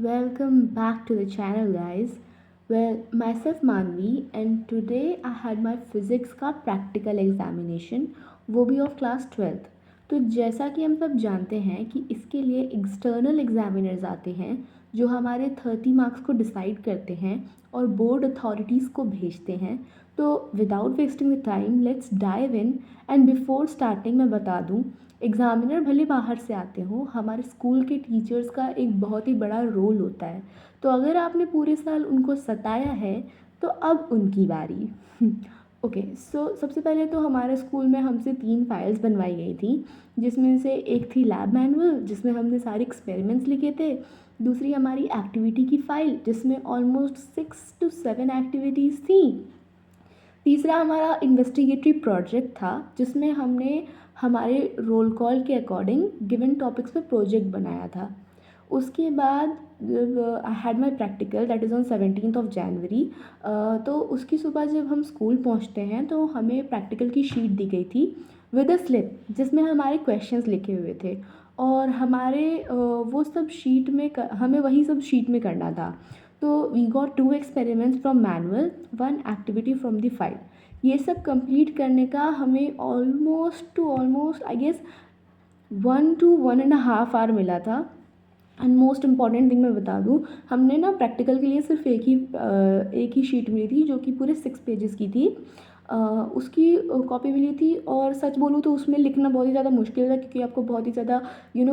Welcome back to the channel, guys. Well, myself Manvi, and today I had my physics का practical examination, वो भी of class 12th. तो जैसा कि हम सब जानते हैं कि इसके लिए external examiners आते हैं जो हमारे 30 मार्क्स को डिसाइड करते हैं और बोर्ड अथॉरिटीज़ को भेजते हैं. तो without wasting the time let's dive in. And before starting मैं बता दूँ, एग्ज़ामिनर भले बाहर से आते हों, हमारे स्कूल के टीचर्स का एक बहुत ही बड़ा रोल होता है. तो अगर आपने पूरे साल उनको सताया है तो अब उनकी बारी. ओके, सो सबसे पहले तो हमारे स्कूल में हमसे 3 फाइल्स बनवाई गई थी, जिसमें से एक थी लैब मैनुअल जिसमें हमने सारे एक्सपेरिमेंट्स लिखे थे. दूसरी हमारी एक्टिविटी की फ़ाइल जिसमें ऑलमोस्ट 6 to 7 एक्टिविटीज़ थी. तीसरा हमारा इन्वेस्टिगेटरी प्रोजेक्ट था जिसमें हमने हमारे रोल कॉल के अकॉर्डिंग गिवन टॉपिक्स पे प्रोजेक्ट बनाया था. उसके बाद I had my practical that is on 17th of January. तो उसकी सुबह जब हम स्कूल पहुंचते हैं तो हमें प्रैक्टिकल की शीट दी गई थी विद अ स्लिप जिसमें हमारे क्वेश्चंस लिखे हुए थे. और हमारे वो सब शीट में हमें वही सब शीट में करना था. तो we got 2 experiments from manual, 1 activity from the file. ये सब कंप्लीट करने का हमें almost I guess 1 to 1.5 hour मिला था. एंड मोस्ट इम्पॉर्टेंट थिंग मैं बता दूँ, हमने ना प्रैक्टिकल के लिए सिर्फ एक ही शीट मिली थी जो कि पूरे 6 पेजेस की थी. उसकी कॉपी मिली थी और सच बोलूँ तो उसमें लिखना बहुत ही ज़्यादा मुश्किल था क्योंकि आपको बहुत ही ज़्यादा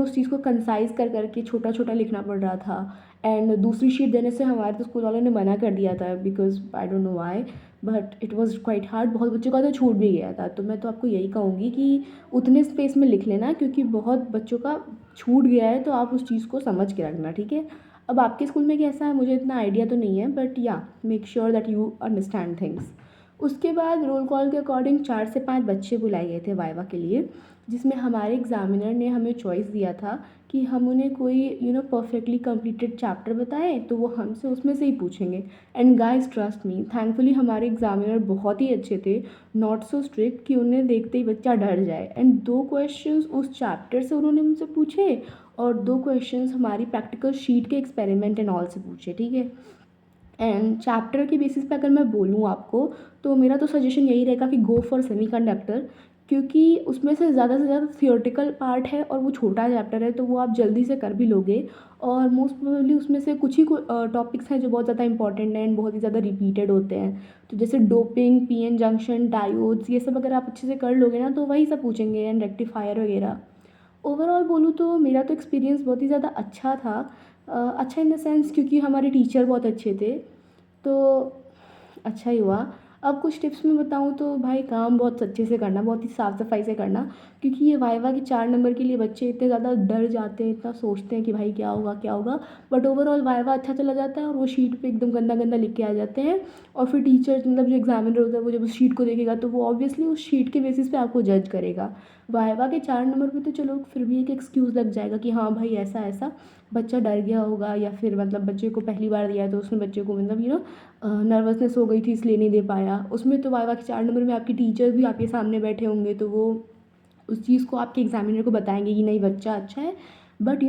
उस चीज़ को कंसाइज़ कर करके छोटा छोटा लिखना पड़ रहा था. एंड दूसरी शीट देने से हमारे तो स्कूल वालों ने मना कर दिया था because I don't know why, but it was quite hard. बहुत बच्चों का तो छूट भी गया था. तो मैं तो आपको यही कहूँगी कि उतने स्पेस में लिख लेना क्योंकि बहुत बच्चों का छूट गया है, तो आप उस चीज़ को समझ के रखना, ठीक है. अब आपके स्कूल में कैसा है मुझे इतना आइडिया तो नहीं है, बट या make sure that you understand things. उसके बाद रोल कॉल के अकॉर्डिंग 4 से 5 बच्चे बुलाए गए थे वाइवा के लिए, जिसमें हमारे एग्ज़ामिनर ने हमें चॉइस दिया था कि हम उन्हें कोई परफेक्टली कंप्लीटेड चैप्टर बताएं तो वो हमसे उसमें से ही पूछेंगे. And guys trust me, thankfully हमारे एग्ज़ामिनर बहुत ही अच्छे थे, नॉट सो स्ट्रिक्ट कि उन्हें देखते ही बच्चा डर जाए. एंड 2 क्वेश्चंस उस चैप्टर से उन्होंने मुझसे पूछे और 2 क्वेश्चंस हमारी प्रैक्टिकल शीट के एक्सपेरिमेंट एंड ऑल से पूछे, ठीक है. एंड चैप्टर के बेसिस पे अगर मैं बोलूँ आपको तो मेरा तो सजेशन यही रहेगा कि गो फॉर सेमीकंडक्टर, क्योंकि उसमें से ज़्यादा थियोरेटिकल पार्ट है और वो छोटा चैप्टर है तो वो आप जल्दी से कर भी लोगे. और मोस्ट प्रोबेबली उसमें से कुछ ही टॉपिक्स हैं जो बहुत ज़्यादा इंपॉर्टेंट हैं एंड बहुत ही ज़्यादा रिपीटेड होते हैं. तो जैसे डोपिंग, पीएन जंक्शन, डायोड्स, ये सब अगर आप अच्छे से कर लोगे ना तो वही सब पूछेंगे, एंड रेक्टिफायर वगैरह. ओवरऑल बोलूँ तो मेरा तो एक्सपीरियंस बहुत ही ज़्यादा अच्छा था. अच्छा इन द सेंस क्योंकि हमारे टीचर बहुत अच्छे थे, तो अच्छा ही हुआ. अब कुछ टिप्स मैं बताऊँ तो भाई काम बहुत अच्छे से करना, बहुत ही साफ़ सफाई से करना, क्योंकि ये वाइवा के 4 नंबर के लिए बच्चे इतने ज़्यादा डर जाते हैं, इतना सोचते हैं कि भाई क्या होगा क्या होगा. बट ओवरऑल वाइवा अच्छा चला जाता है और वो शीट पे एकदम गंदा गंदा लिख के आ जाते हैं. और फिर टीचर मतलब जो एग्जामिनर होता है वो जब उस शीट को देखेगा तो वो ऑब्वियसली उस शीट के बेसिस पे आपको जज करेगा. वाइवा के 4 नंबर पे तो चलो फिर भी एक एक्सक्यूज़ लग जाएगा कि हाँ भाई ऐसा ऐसा बच्चा डर गया होगा, या फिर मतलब बच्चे को पहली बार दिया है तो उसने बच्चे को मतलब नर्वसनेस हो गई थी इसलिए नहीं दे पाया. उसमें तो वाइवा के 4 नंबर में आपके टीचर भी आपके सामने बैठे होंगे तो वो उस चीज़ को आपके एग्जामिनर को बताएंगे कि नहीं बच्चा अच्छा है, बट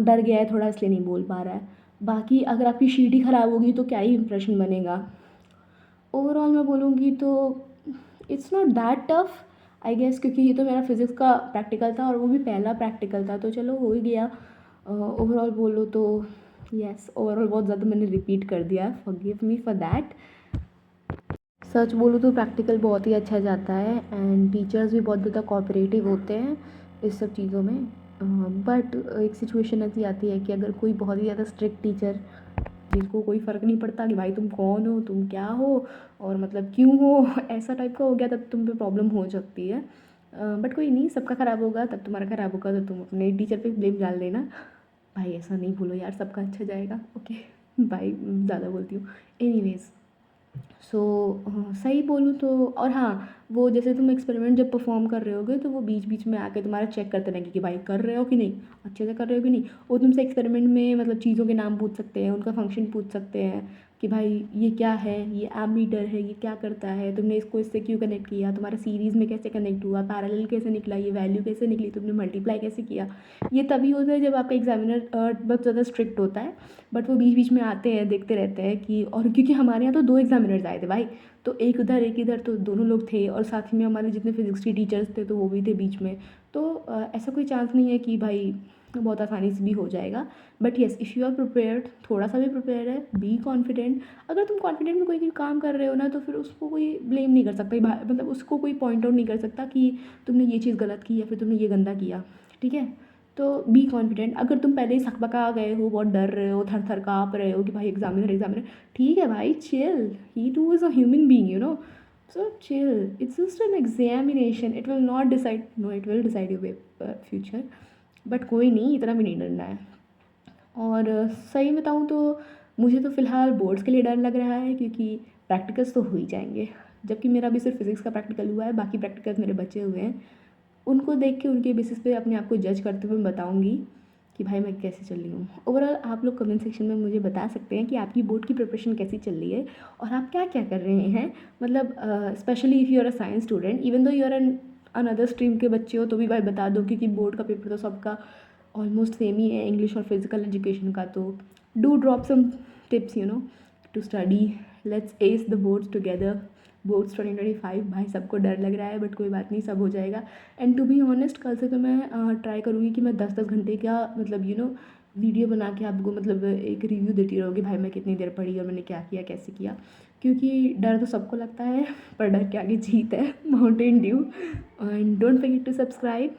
डर गया है थोड़ा इसलिए नहीं बोल पा रहा है. बाकी अगर आपकी शीट ही ख़राब होगी तो क्या ही इंप्रेशन बनेगा. ओवरऑल मैं बोलूँगी तो it's not that tough I guess, क्योंकि ये तो मेरा फिज़िक्स का प्रैक्टिकल था और वो भी पहला प्रैक्टिकल था तो चलो हो ही गया. ओवरऑल बोलो तो यस, ओवरऑल बहुत ज़्यादा मैंने रिपीट कर दिया, फॉरगिव मी फॉर दैट. सच बोलूँ तो प्रैक्टिकल बहुत ही अच्छा जाता है एंड टीचर्स भी बहुत ज़्यादा कोऑपरेटिव होते हैं इस सब चीज़ों में. बट एक सिचुएशन ऐसी आती है कि अगर कोई बहुत ही ज़्यादा स्ट्रिक्ट टीचर जिसको कोई फ़र्क नहीं पड़ता कि भाई तुम कौन हो, तुम क्या हो और मतलब क्यों हो, ऐसा टाइप का हो गया तब तुम पे प्रॉब्लम हो सकती है. बट कोई नहीं, सबका ख़राब होगा तब तुम्हारा ख़राब होगा तो तुम अपने टीचर पे ब्लेम डाल देना. भाई ऐसा नहीं बोलो यार, सबका अच्छा जाएगा. ओके भाई, ज़्यादा बोलती हूँ. एनीवेज, सो सही बोलूँ तो, और हाँ, वो जैसे तुम एक्सपेरिमेंट जब परफॉर्म कर रहे होगे तो वो बीच बीच में आके तुम्हारा चेक करते रहेंगे कि भाई कर रहे हो कि नहीं, अच्छे से कर रहे हो कि नहीं. वो तुमसे एक्सपेरिमेंट में मतलब चीज़ों के नाम पूछ सकते हैं, उनका फंक्शन पूछ सकते हैं. कि भाई ये क्या है, ये एमीटर है, ये क्या करता है, तुमने इसको इससे क्यों कनेक्ट किया, तुम्हारा सीरीज़ में कैसे कनेक्ट हुआ, पैरेलल कैसे निकला, ये वैल्यू कैसे निकली, तुमने मल्टीप्लाई कैसे किया। ये तभी होता है जब आपका एग्जामिनर बहुत ज़्यादा स्ट्रिक्ट होता है, बट वो बीच बीच में आते हैं, देखते रहते हैं कि, और क्योंकि हमारे यहाँ तो 2 एग्जामिनर्स आए थे भाई, तो एक उधर एक इधर, तो दोनों लोग थे, और साथ में हमारे जितने फिजिक्स के टीचर्स थे तो वो भी थे बीच में। तो ऐसा कोई चांस नहीं है कि भाई बहुत आसानी से भी हो जाएगा। But yes, if you are prepared, थोड़ा सा भी प्रिपेयर है, बी कॉन्फिडेंट। अगर तुम कॉन्फिडेंट में कोई भी काम कर रहे हो ना, तो फिर उसको कोई ब्लेम नहीं कर सकता, मतलब उसको कोई पॉइंट आउट नहीं कर सकता कि तुमने ये चीज़ गलत की या फिर तुमने ये गंदा किया, ठीक है। तो बी कॉन्फिडेंट। अगर तुम पहले ही सकबका गए हो, बहुत डर रहे हो, थर थर काँप रहे हो कि भाई एग्जामिनर एग्जामिनर, ठीक है भाई, chill, he too is a human being, you know, so chill, it's just an examination, it will not decide, no it will decide your future, but कोई नहीं, इतना भी नहीं डरना है। और सही बताऊँ तो मुझे तो फ़िलहाल बोर्ड्स के लिए डर लग रहा है, क्योंकि प्रैक्टिकल्स तो हो ही जाएंगे, जबकि मेरा भी सिर्फ फिज़िक्स का प्रैक्टिकल हुआ है, बाकी प्रैक्टिकल्स मेरे बचे हुए हैं। उनको देख के, उनके बेसिस पे अपने आप को जज करते हुए बताऊँगी कि भाई मैं कैसे चल रही हूँ। ओवरऑल आप लोग कमेंट सेक्शन में मुझे बता सकते हैं कि आपकी बोर्ड की प्रिपरेशन कैसी चल रही है और आप क्या क्या कर रहे हैं। मतलब specially if you are a science student, even though you are an another stream के बच्चे हो, तो भी भाई बता दो, क्योंकि बोर्ड का पेपर तो सबका ऑलमोस्ट सेम ही है, इंग्लिश और फिजिकल एजुकेशन का। तो do drop some tips, you know, to study, let's ace the boards together. Boards 2025, भाई सबको डर लग रहा है, बट कोई बात नहीं, सब हो जाएगा। एंड टू बी ऑनेस्ट, कल से तो मैं ट्राई करूँगी कि मैं 10-10 घंटे का, मतलब यू नो, वीडियो बना के आपको, मतलब एक रिव्यू देती रहूँगी भाई मैं कितनी देर पढ़ी और मैंने क्या किया, कैसे किया। क्योंकि डर तो सबको लगता है, पर डर के आगे जीत है, Mountain Dew. And don't forget to subscribe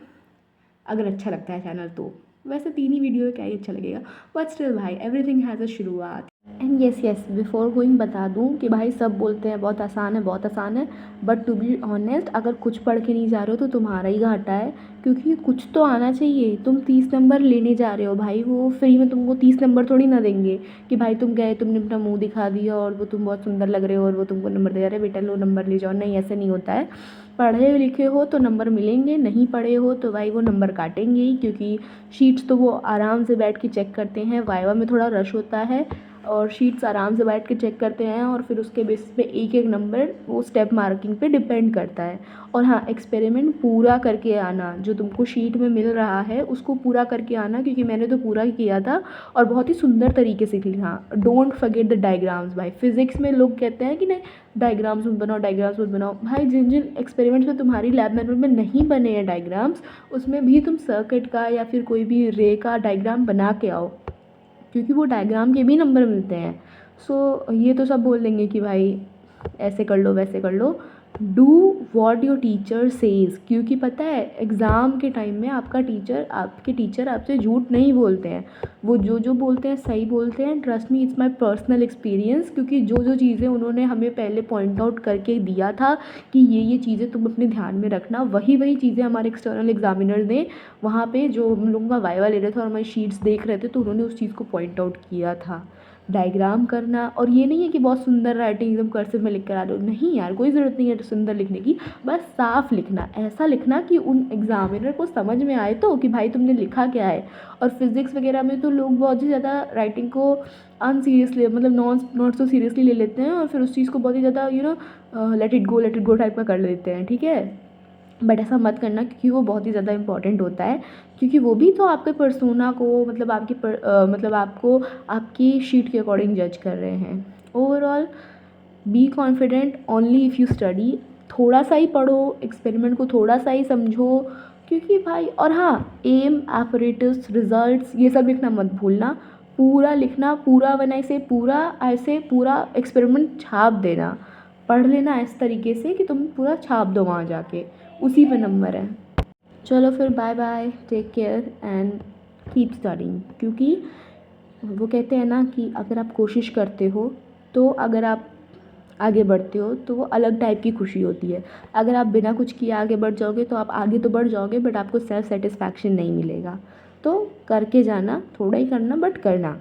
अगर अच्छा लगता है चैनल तो। वैसे 3 ही वीडियो है, क्या ही अच्छा लगेगा, बट स्टिल भाई एवरीथिंग हैज़ अ शुरुआत। And yes yes, before going बता दूँ कि भाई सब बोलते हैं बहुत आसान है, बहुत आसान है, बट टू बी ऑनेस्ट अगर कुछ पढ़ के नहीं जा रहे हो तो तुम्हारा ही घाटा है, क्योंकि कुछ तो आना चाहिए। तुम 30 नंबर लेने जा रहे हो भाई, वो फ्री में तुमको 30 नंबर थोड़ी ना देंगे कि भाई तुम गए, तुमने अपना मुंह दिखा दिया और वो तुम बहुत सुंदर लग रहे हो और वो तुमको नंबर दे रहे, बेटा लो नंबर ले जाओ। नहीं, ऐसे नहीं होता है। पढ़े लिखे हो तो नंबर मिलेंगे, नहीं पढ़े हो तो भाई वो नंबर काटेंगे ही, क्योंकि शीट्स तो वो आराम से बैठ के चेक करते हैं। वाइवा में थोड़ा रश होता है और शीट्स आराम से बैठ के चेक करते हैं, और फिर उसके बेसिस पे एक एक नंबर वो स्टेप मार्किंग पे डिपेंड करता है। और हाँ, एक्सपेरिमेंट पूरा करके आना, जो तुमको शीट में मिल रहा है उसको पूरा करके आना, क्योंकि मैंने तो पूरा ही किया था और बहुत ही सुंदर तरीके से लिखा। Don't forget the diagrams. भाई फिजिक्स में लोग कहते हैं कि नहीं डायग्राम्स मत बनाओ, डायग्राम्स मत बनाओ। भाई जिन जिन एक्सपेरिमेंट्स में तुम्हारी लैब मैनुअल में नहीं बने हैं डायग्राम्स, उसमें भी तुम सर्किट का या फिर कोई भी रे का डायग्राम बना के आओ, क्योंकि वो डायग्राम के भी नंबर मिलते हैं। सो ये तो सब बोल देंगे कि भाई ऐसे कर लो, वैसे कर लो। Do what your teacher says, क्योंकि पता है एग्ज़ाम के टाइम में आपके टीचर आपसे झूठ नहीं बोलते हैं। वो जो जो बोलते हैं सही बोलते हैं। Trust me, it's my personal experience, क्योंकि जो जो चीज़ें उन्होंने हमें पहले पॉइंट आउट करके दिया था कि ये चीज़ें तुम अपने ध्यान में रखना, वही वही चीज़ें हमारे एक्सटर्नल एग्जामिनर ने वहाँ पे, जो हम लोगों का वाइवा ले रहे थे और हमारी शीट्स देख रहे थे, तो उन्होंने उस चीज़ को पॉइंट आउट किया था। डायग्राम करना, और ये नहीं है कि बहुत सुंदर राइटिंग एकदम कर्सिव में लिख कर आ दो, नहीं यार, कोई ज़रूरत नहीं है सुंदर लिखने की। बस साफ लिखना, ऐसा लिखना कि उन एग्ज़ामिनर को समझ में आए तो कि भाई तुमने लिखा क्या है। और फिज़िक्स वगैरह में तो लोग बहुत ही ज़्यादा राइटिंग को अनसीरियसली, मतलब नॉट सो सीरियसली ले लेते हैं, और फिर उस चीज़ को बहुत ही ज़्यादा you know let it go type का कर लेते हैं, ठीक है। बट ऐसा मत करना, क्योंकि वो बहुत ही ज़्यादा इंपॉर्टेंट होता है, क्योंकि वो भी तो आपके पर्सोना को, मतलब मतलब आपको आपकी शीट के अकॉर्डिंग जज कर रहे हैं। Overall be confident only if you study. थोड़ा सा ही पढ़ो, एक्सपेरिमेंट को थोड़ा सा ही समझो, क्योंकि भाई, और हाँ, एम, एपरेटस, रिजल्ट्स, ये सब लिखना मत भूलना। पूरा लिखना, पूरा बनाए से पूरा, ऐसे पूरा एक्सपेरिमेंट छाप देना। पढ़ लेना इस तरीके से कि तुम पूरा छाप दो वहाँ जाके, उसी पे नंबर है। चलो फिर, bye bye, take care and keep studying. क्योंकि वो कहते हैं ना कि अगर आप कोशिश करते हो, तो अगर आप आगे बढ़ते हो तो वो अलग टाइप की खुशी होती है। अगर आप बिना कुछ किए आगे बढ़ जाओगे तो आप आगे तो बढ़ जाओगे, बट आपको सेल्फ सेटिस्फैक्शन नहीं मिलेगा। तो करके जाना, थोड़ा ही करना बट करना।